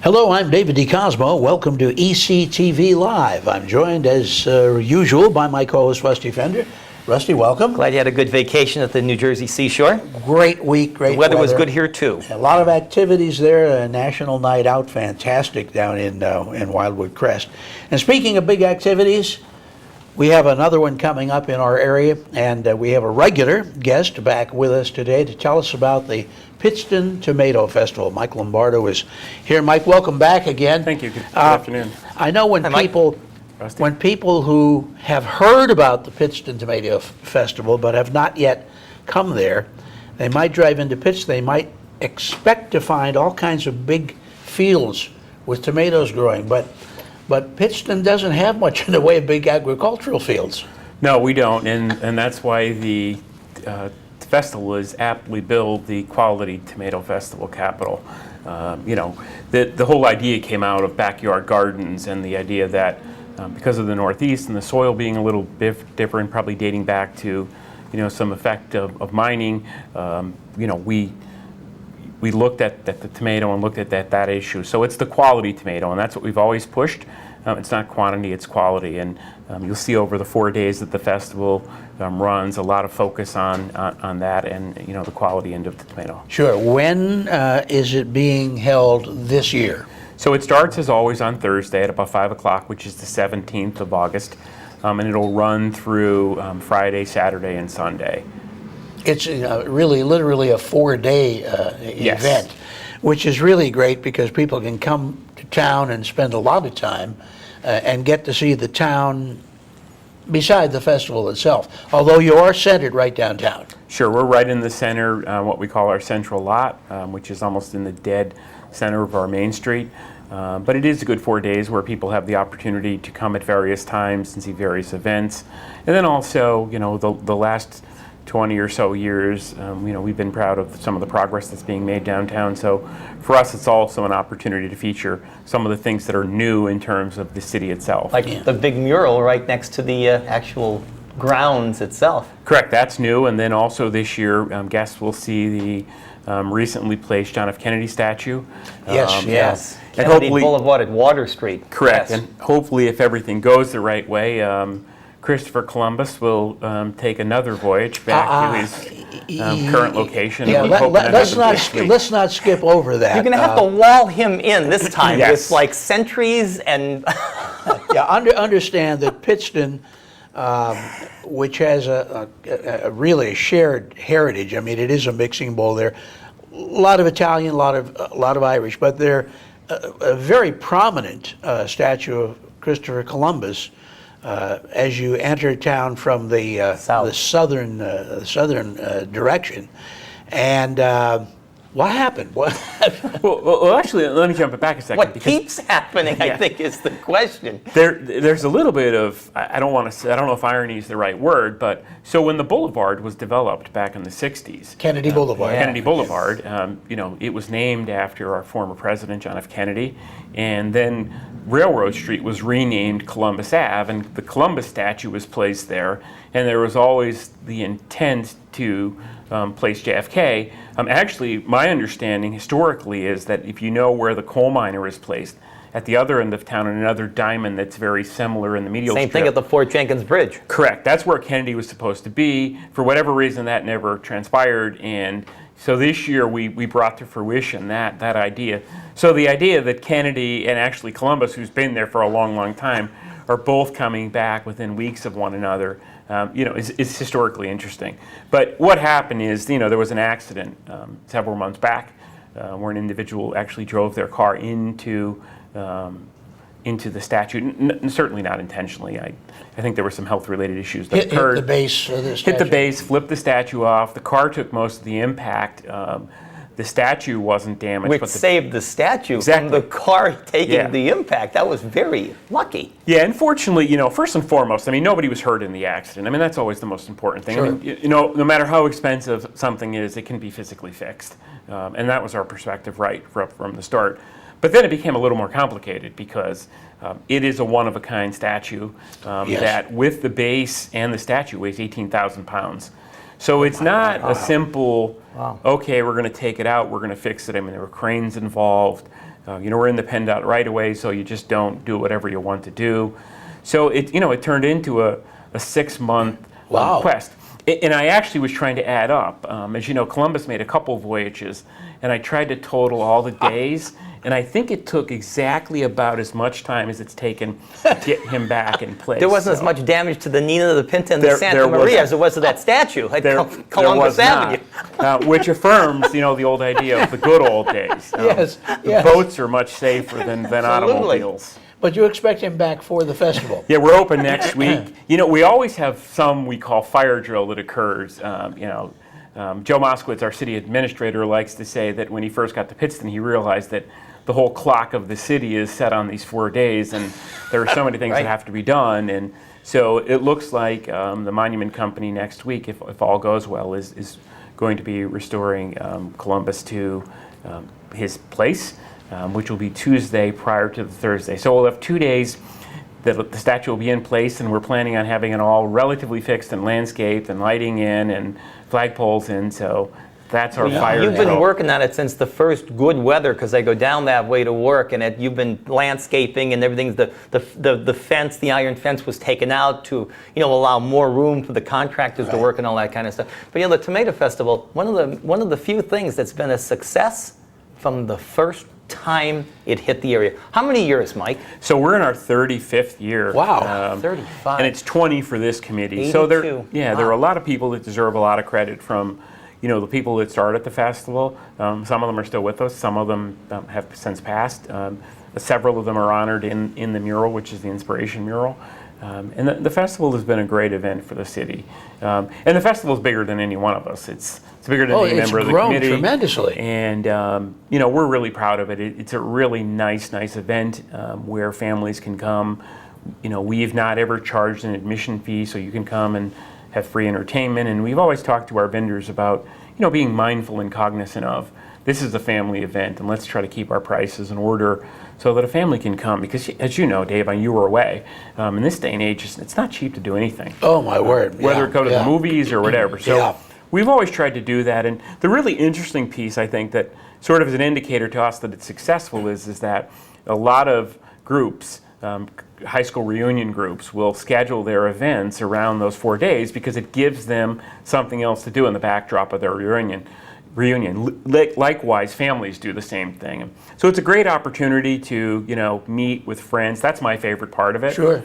Hello, I'm David DeCosmo. Welcome to ECTV Live. I'm joined as usual by my co-host Rusty Fender. Rusty, welcome. Glad you had a good vacation at the New Jersey seashore. Great week, great The weather was good here too. A lot of activities there. A national night out, fantastic down in Wildwood Crest. And speaking of big activities, we have another one coming up in our area, and we have a regular guest back with us today to tell us about the Pittston Tomato Festival. Mike Lombardo is here. Mike, welcome back again. Thank you. Good afternoon. I know when people who have heard about the Pittston Tomato Festival but have not yet come there, they might drive into Pittston. They might expect to find all kinds of big fields with tomatoes growing, but Pittston doesn't have much in the way of big agricultural fields. No, we don't, and that's why the festival is aptly billed the Quality Tomato Festival capital. The whole idea came out of backyard gardens and the idea that because of the Northeast and the soil being a little bit different, probably dating back to some effect of mining, we looked at the tomato and looked at that issue. So it's the quality tomato, and that's what we've always pushed. It's not quantity, it's quality. And you'll see over the 4 days that the festival runs, a lot of focus on that and the quality end of the tomato. Sure. When is it being held this year? So it starts as always on Thursday at about 5 o'clock, which is the 17th of August. And it'll run through Friday, Saturday, and Sunday. It's really literally a 4-day event, which is really great because people can come to town and spend a lot of time and get to see the town beside the festival itself, although you are centered right downtown. Sure, we're right in the center, what we call our central lot, which is almost in the dead center of our main street. But it is a good 4 days where people have the opportunity to come at various times and see various events. And then also, the last 20 or so years, we've been proud of some of the progress that's being made downtown. So for us, it's also an opportunity to feature some of the things that are new in terms of the city itself. Like the big mural right next to the actual grounds itself. Correct, that's new. And then also this year, guests will see the recently placed John F. Kennedy statue. Yes. And Kennedy hopefully, Boulevard at Water Street. Correct, Yes. and hopefully if everything goes the right way, Christopher Columbus will take another voyage back to his current location. Yeah, let's not skip over that. You're going to have to wall him in this time Yes. with like sentries and... Understand that Pittston, which has a really shared heritage. I mean, it is a mixing bowl there. A lot of Italian, a lot of Irish, but they're a very prominent statue of Christopher Columbus as you enter town from the southern direction. And what happened? Well, actually, let me jump back a second. What keeps happening, I think, is the question. There's a little bit of, I don't know if irony is the right word, but so when the boulevard was developed back in the 60s, Kennedy Boulevard. Kennedy Boulevard, it was named after our former president, John F. Kennedy, and then Railroad Street was renamed Columbus Ave, and the Columbus statue was placed there, and there was always the intent to place JFK. Actually, my understanding historically is that if you know where the coal miner is placed, at the other end of town, another diamond that's very similar in the medial Same strip. thing at the Fort Jenkins Bridge. Correct. That's where Kennedy was supposed to be. For whatever reason, that never transpired, and so this year we brought to fruition that idea. So the idea that Kennedy and actually Columbus, who's been there for a long, long time, are both coming back within weeks of one another, is historically interesting. But what happened is, there was an accident several months back where an individual actually drove their car into the statue, certainly not intentionally. I think there were some health-related issues that occurred. Hit the base of the statue. Hit the base, flipped the statue off. The car took most of the impact. The statue wasn't damaged. Which saved the statue from the car taking the impact. That was very lucky. Yeah, unfortunately, first and foremost, nobody was hurt in the accident. That's always the most important thing. Sure. No matter how expensive something is, it can be physically fixed. And that was our perspective right from the start. But then it became a little more complicated because it is a one-of-a-kind statue that with the base and the statue weighs 18,000 pounds. So it's not a simple, okay, we're going to take it out, we're going to fix it. There were cranes involved. We're in the PennDOT right away, so you just don't do whatever you want to do. So it turned into a 6-month Wow. quest. And I actually was trying to add up. As you know, Columbus made a couple voyages, and I tried to total all the days, and I think it took exactly about as much time as it's taken to get him back in place. There wasn't as much damage to the Nina, the Pinta, and the There Santa Maria wasn't. as there was to that statue at There Columbus was Avenue. not, which affirms, the old idea of the good old days. Yes, The yes. boats are much safer than automobiles. But you expect him back for the festival? Yeah, we're open next week. We always have some we call fire drill that occurs. Joe Moskowitz, our city administrator, likes to say that when he first got to Pittston, he realized that the whole clock of the city is set on these 4 days, and there are so many things Right. that have to be done. And so it looks like the Monument Company next week, if all goes well, is going to be restoring Columbus to his place, which will be Tuesday prior to the Thursday. So we'll have 2 days that the statue will be in place, and we're planning on having it all relatively fixed and landscaped and lighting in and flagpoles in. So that's our fire You've been drill. working on it since the first good weather, because I go down that way to work, and you've been landscaping and everything's the fence, the iron fence was taken out to allow more room for the contractors to work and all that kind of stuff. But the Tomato Festival, one of the few things that's been a success from the first time it hit the area. How many years, Mike? So we're in our 35th year. Wow. 35. And it's 20 for this committee. So there 82. are a lot of people that deserve a lot of credit from the people that started the festival. Some of them are still with us. Some of them have since passed. Several of them are honored in the mural, which is the Inspiration Mural. And the festival has been a great event for the city. And the festival is bigger than any one of us. It's bigger than any It's member of the grown committee. tremendously. And we're really proud of it. It's a really nice event where families can come. We've not ever charged an admission fee, so you can come and have free entertainment. And we've always talked to our vendors about being mindful and cognizant of this is a family event, and let's try to keep our prices in order so that a family can come. Because as you know, Dave, you were away. In this day and age, it's not cheap to do anything. Oh, my word. Whether Yeah, go to yeah. the movies or whatever. So Yeah. we've always tried to do that. And the really interesting piece, I think, that sort of is an indicator to us that it's successful is that a lot of groups, high school reunion groups, will schedule their events around those 4 days because it gives them something else to do in the backdrop of their reunion. Likewise, families do the same thing. So it's a great opportunity to meet with friends. That's my favorite part of it. Sure.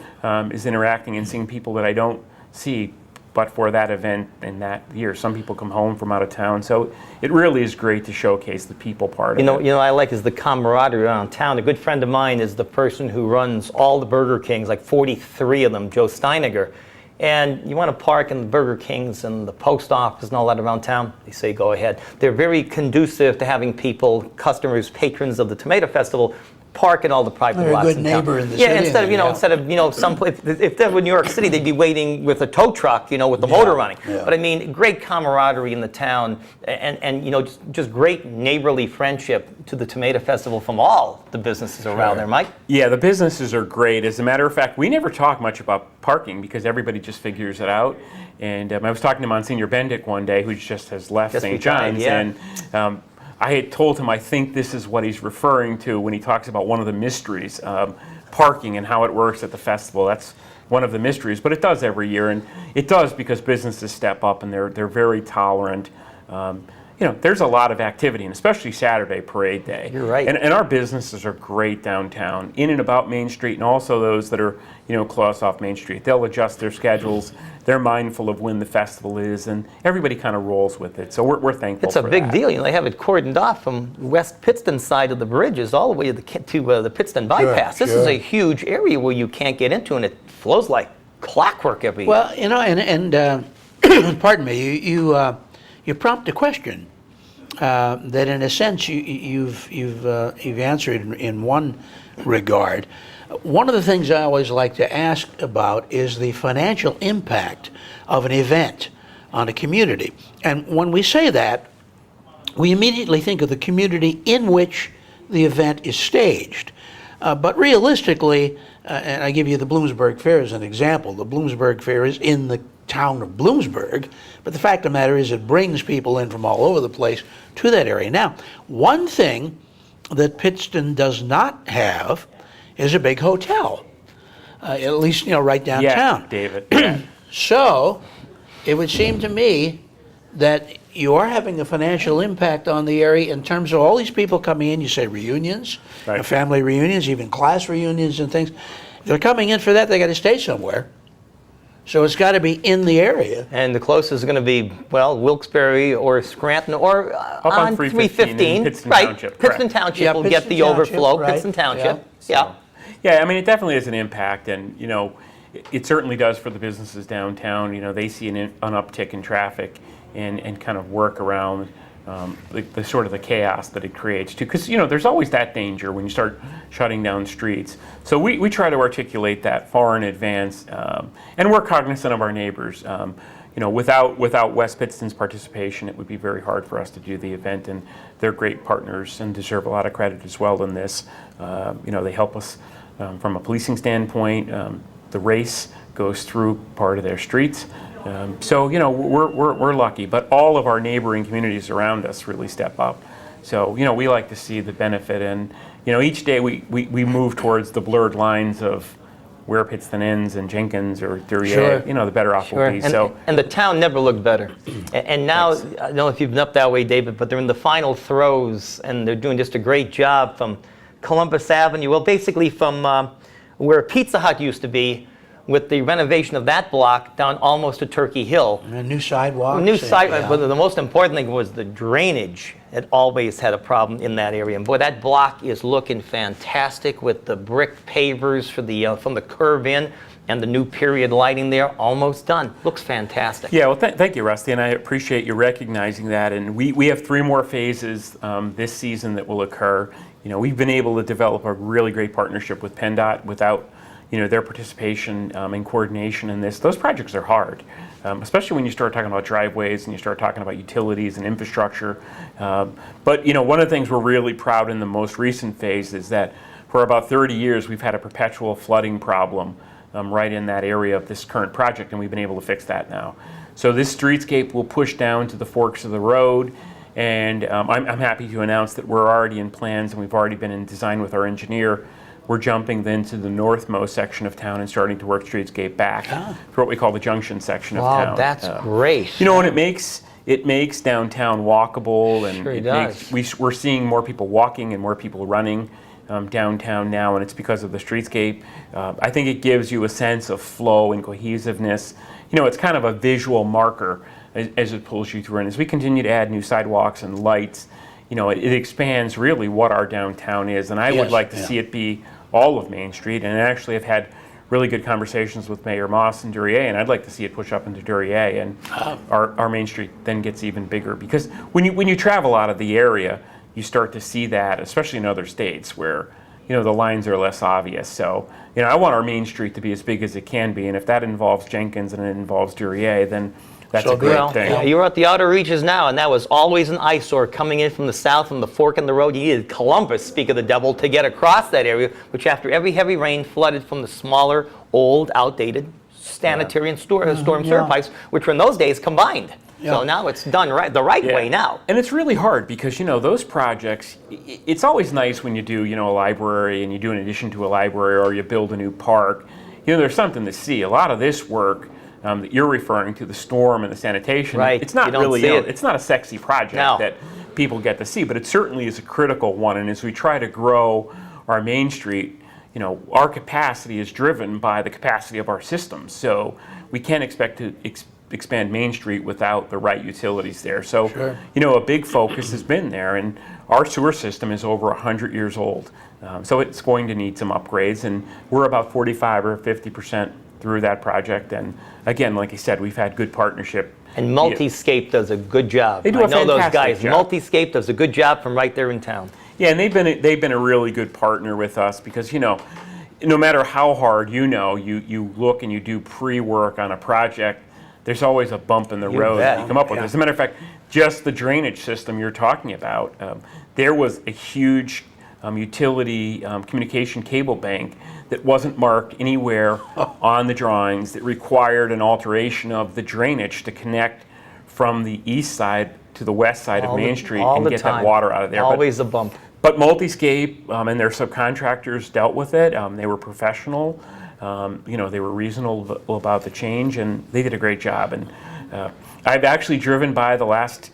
Is interacting and seeing people that I don't see but for that event in that year. Some people come home from out of town, so it really is great to showcase the people part of it. I like is the camaraderie around town. A good friend of mine is the person who runs all the Burger Kings, like 43 of them, Joe Steiniger. And you want to park in the Burger Kings and the post office and all that around town, they say go ahead. They're very conducive to having people, customers, patrons of the Tomato Festival, park in all the private They're a lots good in town. neighbor in the yeah, city, instead of yeah. instead of some if they were in New York City, they'd be waiting with a tow truck, with the motor running. yeah. But I mean, great camaraderie in the town, and just great neighborly friendship to the Tomato Festival from all the businesses around there, Mike. Yeah, the businesses are great. As a matter of fact, we never talk much about parking because everybody just figures it out. And I was talking to Monsignor Bendick one day, who just has left Just St. retired, John's, yeah. and I had told him I think this is what he's referring to when he talks about one of the mysteries, parking and how it works at the festival. That's one of the mysteries, but it does every year, and it does because businesses step up and they're very tolerant. There's a lot of activity, and especially Saturday Parade Day. You're right. And our businesses are great downtown, in and about Main Street, and also those that are close off Main Street. They'll adjust their schedules. They're mindful of when the festival is, and everybody kind of rolls with it. So we're thankful. It's a for big that. deal. They have it cordoned off from West Pittston side of the bridges all the way to the Pittston bypass. This is sure. a huge area where you can't get into, and it flows like clockwork every year. Well, and pardon me, you prompt a question that, in a sense, you've answered in one regard. One of the things I always like to ask about is the financial impact of an event on a community. And when we say that, we immediately think of the community in which the event is staged. But realistically, and I give you the Bloomsburg Fair as an example, the Bloomsburg Fair is in the town of Bloomsburg, but the fact of the matter is it brings people in from all over the place to that area. Now, one thing that Pittston does not have is a big hotel, at least, right downtown. Yeah, David. Yeah. So it would seem to me that you are having a financial impact on the area in terms of all these people coming in. You say reunions, Right. family reunions, even class reunions and things. If they're coming in for that, they got to stay somewhere. So it's got to be in the area. And the closest is going to be, well, Wilkes-Barre or Scranton or on 315 in Pittston right? Township, Pittston correct. Township Yeah, will Pittston get the Township, overflow. right, Pittston Township, yeah. Yeah, I mean, it definitely has an impact, and it certainly does for the businesses downtown. They see an uptick in traffic and kind of work around the sort of the chaos that it creates too. Because there's always that danger when you start shutting down streets. So we try to articulate that far in advance, and we're cognizant of our neighbors. Without West Pittston's participation, it would be very hard for us to do the event, and they're great partners and deserve a lot of credit as well in this. They help us from a policing standpoint. The race goes through part of their streets. So we're lucky, but all of our neighboring communities around us really step up. So we like to see the benefit, and each day we move towards the blurred lines of where Pittston ends and Jenkins or Duryea, Sure. the better off Sure. we'll be. And the town never looked better. And now, I don't know if you've been up that way, David, but they're in the final throes, and they're doing just a great job from Columbus Avenue, well, basically from where Pizza Hut used to be, with the renovation of that block down almost to Turkey Hill. And new sidewalks. New and- sidewalk, yeah. but the most important thing was the drainage. It always had a problem in that area. And boy, that block is looking fantastic with the brick pavers for the from the curve in and the new period lighting there, almost done. Looks fantastic. Yeah, well, thank you, Rusty, and I appreciate you recognizing that. And we have 3 more phases this season that will occur. We've been able to develop a really great partnership with PennDOT without their participation and coordination in this. Those projects are hard, especially when you start talking about driveways and you start talking about utilities and infrastructure. But one of the things we're really proud in the most recent phase is that for about 30 years we've had a perpetual flooding problem right in that area of this current project, and we've been able to fix that now. So this streetscape will push down to the forks of the road, and I'm happy to announce that we're already in plans and we've already been in design with our engineer. We're jumping then to the northmost section of town and starting to work streetscape back for what we call the junction section of town. Wow, that's great. And it makes downtown walkable, and Sure it does. we're seeing more people walking and more people running downtown now, and it's because of the streetscape. I think it gives you a sense of flow and cohesiveness. It's kind of a visual marker as it pulls you through. And as we continue to add new sidewalks and lights, it expands really what our downtown is. And I would Yes, like to yeah. see it be all of Main Street. And actually, I've had really good conversations with Mayor Moss and Duryea, and I'd like to see it push up into Duryea, and our Main Street then gets even bigger. Because when you travel out of the area, you start to see that, especially in other states where the lines are less obvious. So I want our Main Street to be as big as it can be, and if that involves Jenkins and it involves Duryea, then that's So a great Well, thing. you're at the outer reaches now, and that was always an eyesore coming in from the south from the fork in the road. You needed Columbus, speak of the devil, to get across that area, which after every heavy rain flooded from the smaller, old, outdated sanitary and storm sewer pipes, which were in those days combined. Yeah. So now it's done the right way now. And it's really hard because, those projects, it's always nice when you do, a library and you do an addition to a library or you build a new park. There's something to see. A lot of this work that you're referring to, the storm and the sanitation, Right. it's not You don't really, see it. it's not a sexy project No. that people get to see, but it certainly is a critical one. And as we try to grow our Main Street, our capacity is driven by the capacity of our systems. So we can't expect to expand Main Street without the right utilities there. So, Sure. a big focus has been there, and our sewer system is over 100 years old. So it's going to need some upgrades, and we're about 45 or 50% through that project. And again, like I said, we've had good partnership. And Multiscape does a good job. They do I a know those fantastic guys. job. Multiscape does a good job from right there in town. Yeah, and they've been a really good partner with us because, no matter how hard you look and you do pre-work on a project, there's always a bump in the road bet. that you come up with. Yeah. As a matter of fact, just the drainage system you're talking about, there was a huge utility communication cable bank that wasn't marked anywhere on the drawings that required an alteration of the drainage to connect from the east side to the west side of Main Street all and the get time. that water out of there. Always a bump. But Multiscape and their subcontractors dealt with it. They were professional. They were reasonable about the change, and they did a great job. And I've actually driven by the last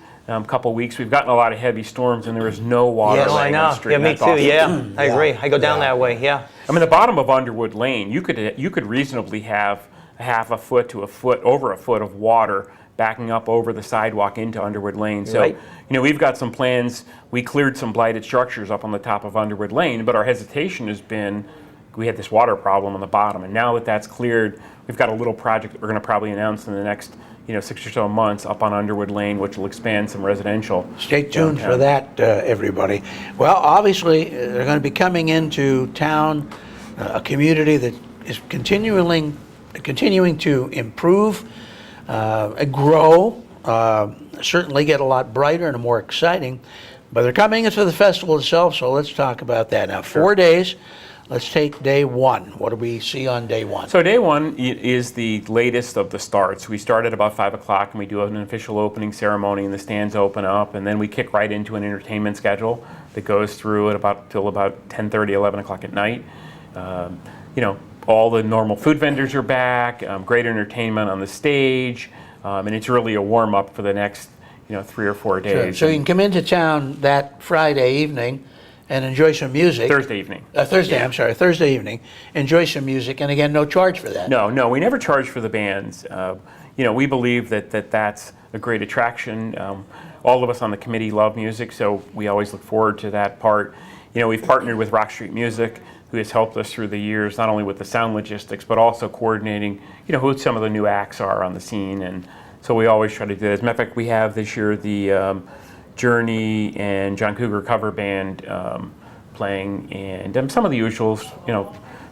couple weeks. We've gotten a lot of heavy storms, and there was no water Yeah, I laying on know. the street. Yeah, and me that's too. awesome. Yeah, I agree. I go down Yeah. that way. Yeah. I mean, the bottom of Underwood Lane, you could reasonably have a half a foot to a foot, over a foot of water backing up over the sidewalk into Underwood Lane. So, Right. we've got some plans. We cleared some blighted structures up on the top of Underwood Lane, but our hesitation has been, we had this water problem on the bottom, and now that that's cleared, we've got a little project that we're going to probably announce in the next 6 or so months up on Underwood Lane, which will expand some residential. Stay tuned downtown. for that, everybody. Well, obviously, they're going to be coming into town, a community that is continuing to improve, grow, certainly get a lot brighter and more exciting. But they're coming into the festival itself, so let's talk about that. Now, 4 days. Let's take day one. What do we see on day one? So day one is the latest of the starts. We start at about 5 o'clock and we do an official opening ceremony and the stands open up, and then we kick right into an entertainment schedule that goes through till about 10:30, 11 o'clock at night. All the normal food vendors are back, great entertainment on the stage, and it's really a warm-up for the next 3 or 4 days. So you can come into town that Friday evening and enjoy some music. Thursday evening. Thursday evening. Enjoy some music, and again, no charge for that. No, we never charge for the bands. We believe that's a great attraction. All of us on the committee love music, so we always look forward to that part. We've partnered with Rock Street Music, who has helped us through the years, not only with the sound logistics, but also coordinating, who some of the new acts are on the scene. And so we always try to do that. As a matter of fact, we have this year the Journey and John Cougar cover band playing, and some of the usuals,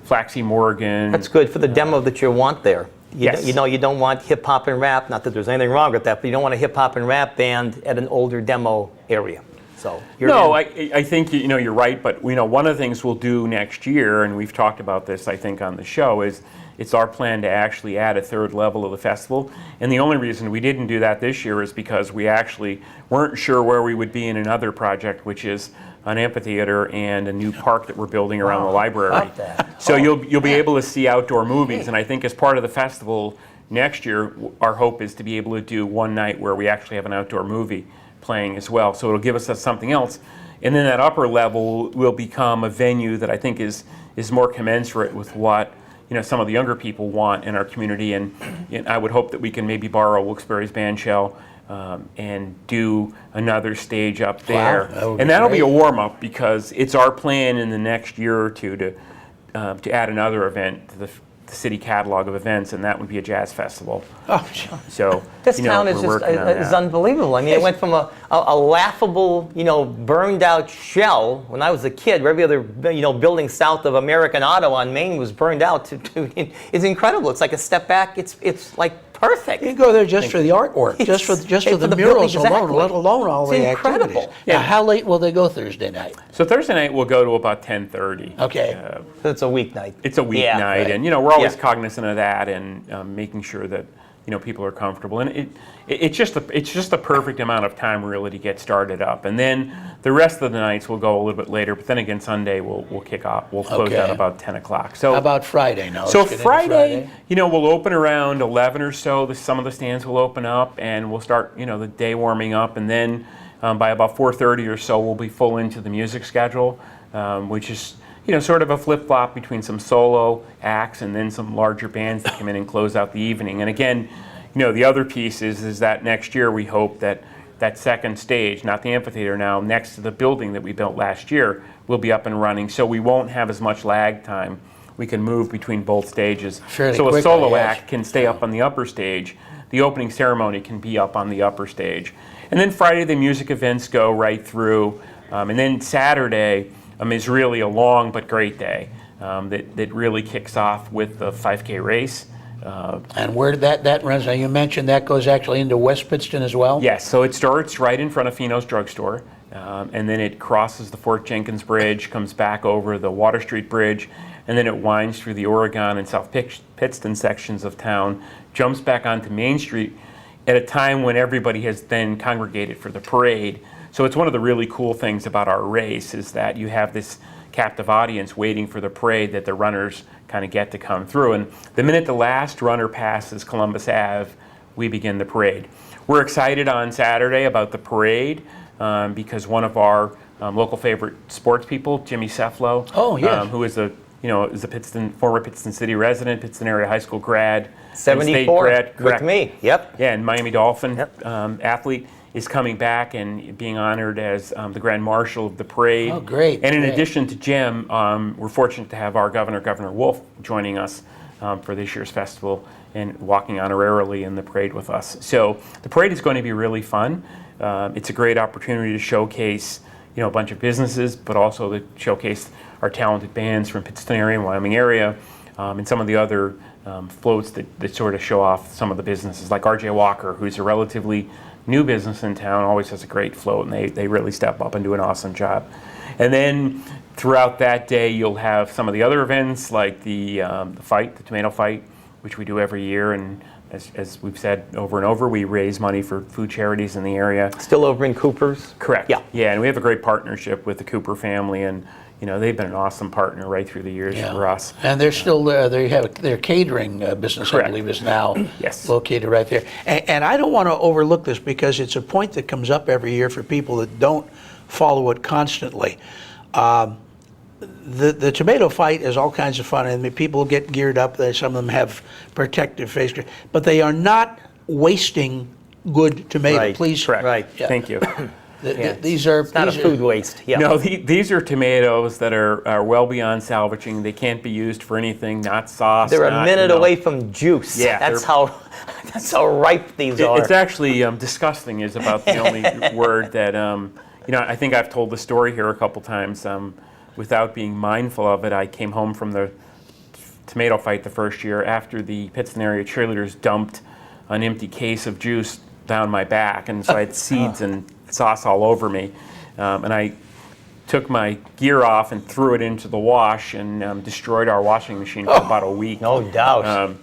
Flaxie Morgan. That's good for the demo that you want there. Yes. You don't want hip hop and rap. Not that there's anything wrong with that, but you don't want a hip hop and rap band at an older demo area. So I think you're right, but one of the things we'll do next year, and we've talked about this I think on the show, is it's our plan to actually add a third level of the festival. And the only reason we didn't do that this year is because we actually weren't sure where we would be in another project, which is an amphitheater and a new park that we're building around the library. About that. So you'll be able to see outdoor movies, and I think as part of the festival next year, our hope is to be able to do one night where we actually have an outdoor movie playing as well. So it'll give us something else. And then that upper level will become a venue that I think is more commensurate with what some of the younger people want in our community. And I would hope that we can maybe borrow Wilkes-Barre's band shell and do another stage up there. That would be and that'll be a great. warm-up, because it's our plan in the next year or two to add another event to the city catalog of events, and that would be a jazz festival. Oh, So this town is we're just working on is that. unbelievable. I mean, it went from a laughable, burned out shell when I was a kid, where every other building south of American Auto on Main was burned out to it's incredible. It's like a step back. It's like perfect. you can go there just for the artwork, just for the the murals building, alone, exactly. let alone all It's the incredible. activities. Now, how late will they go Thursday night? So Thursday night we'll go to about 10:30. Okay. It's a weeknight. It's a weeknight, Yeah, right. and we're always Yeah. cognizant of that, and making sure that people are comfortable, and it's just the perfect amount of time really to get started up, and then the rest of the nights will go a little bit later. But then again, Sunday we'll kick off. We'll close Okay. out about 10 o'clock. So How about Friday? Now, So let's get into Friday, we'll open around 11 or so. Some of the stands will open up, and we'll start, the day warming up, and then by about 4:30 or so, we'll be full into the music schedule, which is sort of a flip-flop between some solo acts and then some larger bands that come in and close out the evening. And again, the other piece is that next year we hope that second stage, not the amphitheater now, next to the building that we built last year, will be up and running, so we won't have as much lag time. We can move between both stages. Fairly So a quickly, solo yes. act can stay up on the upper stage. The opening ceremony can be up on the upper stage. And then Friday, the music events go right through. And then Saturday is really a long but great day that really kicks off with the 5K race. And where that runs, now you mentioned that goes actually into West Pittston as well? Yes, so it starts right in front of Fino's Drugstore, and then it crosses the Fort Jenkins Bridge, comes back over the Water Street Bridge, and then it winds through the Oregon and South Pittston sections of town, jumps back onto Main Street, at a time when everybody has then congregated for the parade. So it's one of the really cool things about our race is that you have this captive audience waiting for the parade that the runners kind of get to come through. And the minute the last runner passes Columbus Ave, we begin the parade. We're excited on Saturday about the parade because one of our local favorite sports people, Jimmy Cefalo, Oh, yes. who is a former Pittston City resident, Pittston area high school grad, 74 grad, with correct. me. Yep. Yeah, and Miami Dolphin Yep. athlete is coming back and being honored as the Grand Marshal of the parade. Oh, great, And in great. addition to Jim, we're fortunate to have our Governor Wolf, joining us for this year's festival and walking honorarily in the parade with us. So the parade is going to be really fun. It's a great opportunity to showcase, a bunch of businesses, but also to showcase our talented bands from Pittston area and Wyoming area, and some of the other floats that sort of show off some of the businesses, like RJ Walker, who's a relatively new business in town, always has a great float, and they really step up and do an awesome job. And then throughout that day, you'll have some of the other events, like the tomato fight, which we do every year, and as we've said over and over, we raise money for food charities in the area. Still over in Cooper's? Correct. Yeah. Yeah, and we have a great partnership with the Cooper family, and they've been an awesome partner right through the years for us. And they're still they have their catering business, Correct. I believe, is now Yes. located right there. And I don't want to overlook this because it's a point that comes up every year for people that don't follow it constantly. The tomato fight is all kinds of fun, and people get geared up. Some of them have protective face, but they are not wasting good tomato. Right. Please, Correct. Right. Yeah. Thank you. These are It's not a these are- food waste. Yeah. No, these are tomatoes that are well beyond salvaging. They can't be used for anything, not sauce. They're a not, minute away from juice. Yeah, That's they're- how ripe these are. It's actually disgusting is about the only word that, I think I've told the story here a couple times. Without being mindful of it, I came home from the tomato fight the first year after the Pittston area cheerleaders dumped an empty case of juice down my back, and so I had seeds and sauce all over me. And I took my gear off and threw it into the wash and destroyed our washing machine for about a week. No doubt.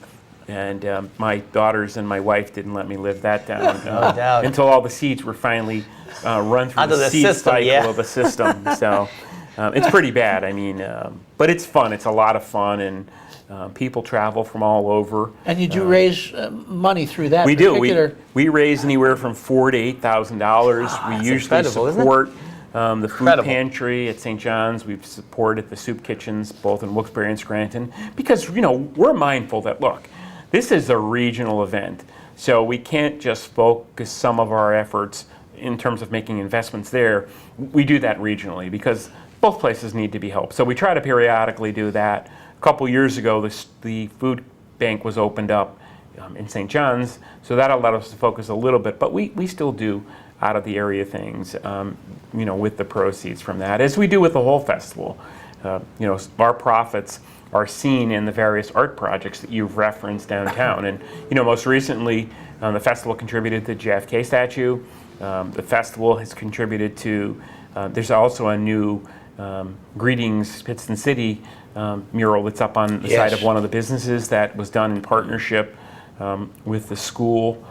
And my daughters and my wife didn't let me live that down No doubt. until all the seeds were finally run through Onto the the seed system, cycle yeah. of the system. So it's pretty bad. I mean, but it's fun. It's a lot of fun, and people travel from all over. And you do raise money through that. We do. particular- We raise anywhere from $4,000 to $8,000. We that's usually incredible, isn't it? support the food Incredible. pantry at St. John's. We've supported the soup kitchens both in Wilkes-Barre and Scranton because we're mindful that this is a regional event, so we can't just focus some of our efforts in terms of making investments there. We do that regionally because both places need to be helped. So we try to periodically do that. A couple years ago, the food bank was opened up in St. John's, so that allowed us to focus a little bit, but we still do out of the area things, with the proceeds from that, as we do with the whole festival. Our profits are seen in the various art projects that you've referenced downtown. And, most recently, the festival contributed to the JFK statue. The festival has contributed to, there's also a new Greetings Pittston City mural that's up on the Yes. side of one of the businesses that was done in partnership with the school.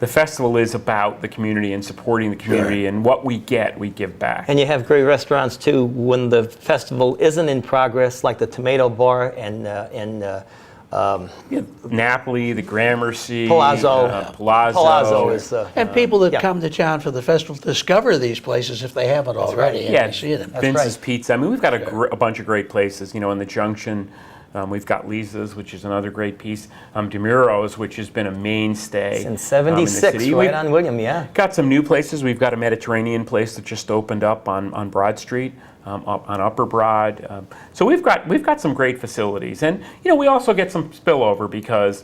The festival is about the community and supporting the community, and what we get, we give back. And you have great restaurants too when the festival isn't in progress, like the Tomato Bar and Napoli, the Gramercy, Palazzo. Palazzo. is And people that yeah. come to town for the festival discover these places if they haven't already. And Yeah, they see them. Vince's Pizza. I mean, we've got a bunch of great places. In the Junction, we've got Lisa's, which is another great piece. DeMuro's, which has been a mainstay in 76, in the city. right We've on William, yeah. got some new places. We've got a Mediterranean place that just opened up on Broad Street, up on Upper Broad. So we've got some great facilities, and we also get some spillover because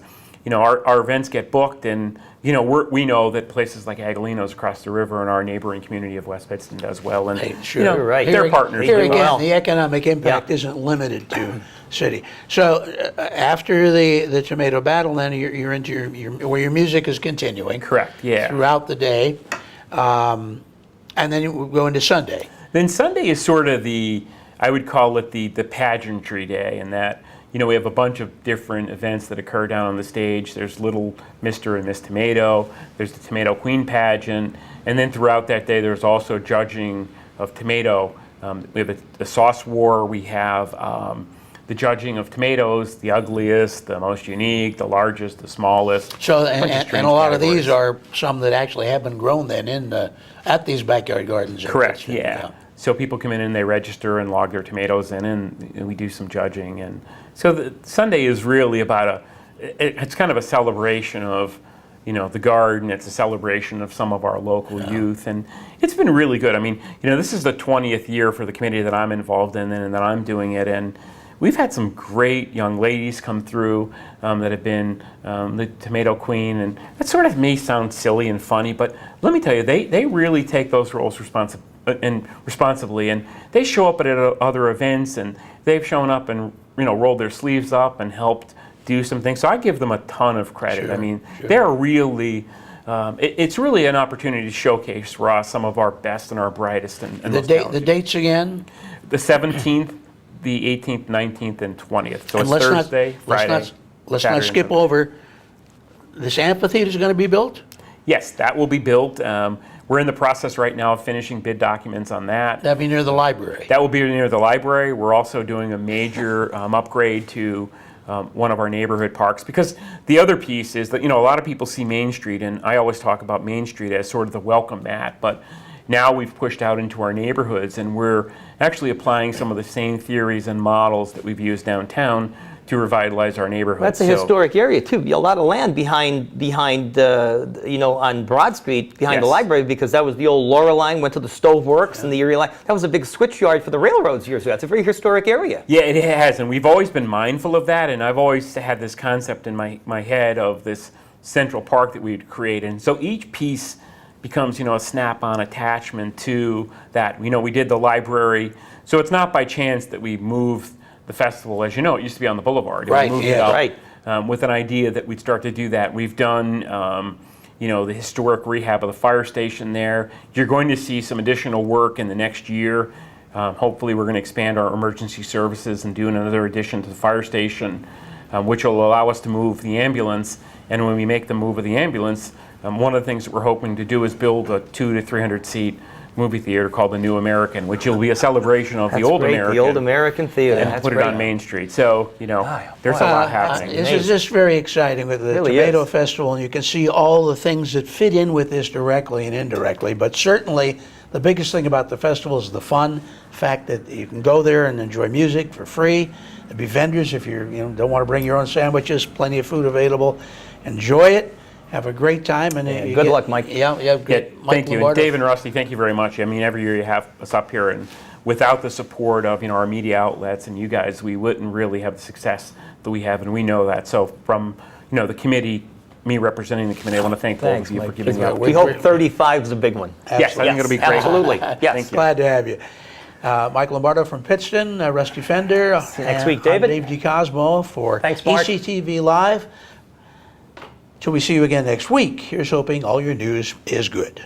our events get booked, and we know that places like Aguilino's across the river and our neighboring community of West Pittston does well, and Hey, sure. You're right. they're Here, partners. Here They do again, well. the economic impact Yeah. isn't limited to city. So after the tomato battle, then you're into where your music is continuing. Correct. Yeah. Throughout the day, and then you go into Sunday. Then Sunday is sort of I would call it the pageantry day, and that we have a bunch of different events that occur down on the stage. There's Little Mr. and Miss Tomato. There's the Tomato Queen pageant. And then throughout that day, there's also judging of tomato. We have the sauce war. We have the judging of tomatoes, the ugliest, the most unique, the largest, the smallest. So, bunch of and strange a lot of these categories. are some that actually have been grown then at these backyard gardens. in Correct, Pittston, yeah. So people come in and they register and log their tomatoes in, and we do some judging. And so Sunday is really about it's kind of a celebration of, the garden. It's a celebration of some of our local youth, and it's been really good. I mean, this is the 20th year for the committee that I'm involved in and that I'm doing it, and we've had some great young ladies come through that have been the Tomato Queen, and that sort of may sound silly and funny, but let me tell you, they really take those roles responsibly, and they show up at other events, and they've shown up and rolled their sleeves up and helped do some things. So I give them a ton of credit. Sure, I mean, sure. they're really. It's really an opportunity to showcase for us some of our best and our brightest and most The talented. dates again? The 17th, the 18th, 19th, and 20th. So And it's Thursday, Friday, let's not Saturday, and skip Sunday. over, this amphitheater is going to be built? Yes, that will be built. We're in the process right now of finishing bid documents on that. That'd be near the library. That will be near the library. We're also doing a major upgrade to one of our neighborhood parks, because the other piece is that a lot of people see Main Street, and I always talk about Main Street as sort of the welcome mat, but now we've pushed out into our neighborhoods, and we're actually applying some of the same theories and models that we've used downtown to revitalize our neighborhoods. That's a historic area too. A lot of land behind on Broad Street behind the Yes. library, because that was the old Laura line, went to the Stove Works and the Erie line. That was a big switch yard for the railroads years ago. It's a very historic area. Yeah, it has, and we've always been mindful of that, and I've always had this concept in my head of this central park that we'd create, and so each piece becomes, a snap-on attachment to that. We did the library, so it's not by chance that we moved the festival. As you know, it used to be on the boulevard. And Right, we moved yeah, it up, right. with an idea that we'd start to do that. We've done, the historic rehab of the fire station there. You're going to see some additional work in the next year. Hopefully, we're going to expand our emergency services and do another addition to the fire station, which will allow us to move the ambulance. And when we make the move of the ambulance, one of the things that we're hoping to do is build a 200 to 300 seat movie theater called the New American, which will be a celebration of That's the old great, American. the old American theater. And That's put it great. on Main Street. So, there's a lot happening. This is just very exciting with the Really Tomato is. Festival, and you can see all the things that fit in with this directly and indirectly. But certainly, the biggest thing about the festival is the fun, the fact that you can go there and enjoy music for free. There'll be vendors if you don't want to bring your own sandwiches, plenty of food available. Enjoy it. Have a great time. And you good get- luck, Mike. Yeah, Yeah, good. Mike thank you. And Lombardo. Dave and Rusty, thank you very much. I mean, every year you have us up here, and without the support of our media outlets and you guys, we wouldn't really have the success that we have, and we know that. So from the committee, me representing the committee, I want to thank both Thanks, of you for Mike. giving me Yeah, the We hope 35 is a big one. Yes, I think it'll be great. Absolutely. Yes. Thank you. Glad to have you. Mike Lombardo from Pittston, Rusty Fender. Next week, I'm David. Dave DeCosmo for Thanks, Mark. ECTV Live. Till we see you again next week, here's hoping all your news is good.